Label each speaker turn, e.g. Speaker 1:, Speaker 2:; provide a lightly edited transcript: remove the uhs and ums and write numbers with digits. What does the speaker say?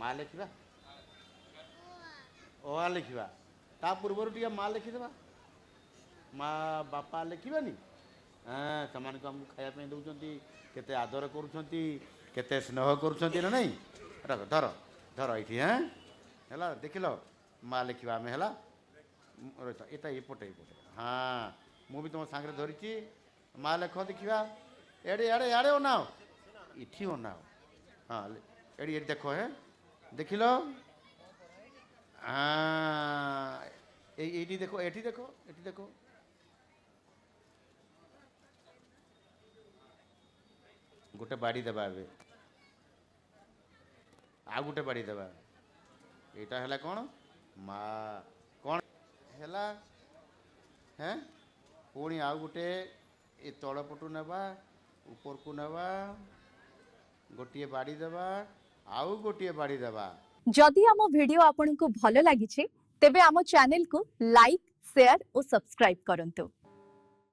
Speaker 1: ମା ଲେଖିବା ଅ ଆ ଲେଖିବା ତା ପୂର୍ବରୁ ଟିକେ ମା ଲେଖିଦେବା ମା ବାପା ଲେଖିବାନି ସେମାନଙ୍କୁ ଆମକୁ ଖାଇବା ପାଇଁ ଦେଉଛନ୍ତି କେତେ ଆଦର କରୁଛନ୍ତି କେତେ ସ୍ନେହ କରୁଛନ୍ତି ନା ନାହିଁ ଧର ଧର ଏଇଠି ହେଲା ଦେଖିଲ ମା ଲେଖିବା ଆମେ ହେଲା ଏଟା ଏପଟେ ଏପଟେ ମୁଁ ବି ତୁମ ସାଙ୍ଗରେ ଧରିଛି ମା ଲେଖ ଦେଖିବା ଏଡ଼େ ଆଡ଼େ ଆଡ଼େ ଅନାଅ ଏଠି ଅନାଅ ଏଠି ଏଠି ଦେଖ ଦେଖିଲ এইটি দেখো এটি দেখো এটি দেখো গোটে বাড়ি দেবা এবে ଆଉ ଗୋଟେ ବାଡ଼ି ଦେବା ଏଇଟା ହେଲା କ'ଣ ମା କ'ଣ ହେଲା ପୁଣି ଆଉ ଗୋଟେ ଏ ତଳପଟୁ ନେବା ଉପରକୁ ନେବା ଗୋଟିଏ ବାଡ଼ି ଦେବା ଆଉ ଗୋଟିଏ ବାଡ଼ି ଦେବା।
Speaker 2: जदि आम वीडियो आपनको भल लगी तेबे आम चैनल को लाइक शेयर और सब्सक्राइब करंतु।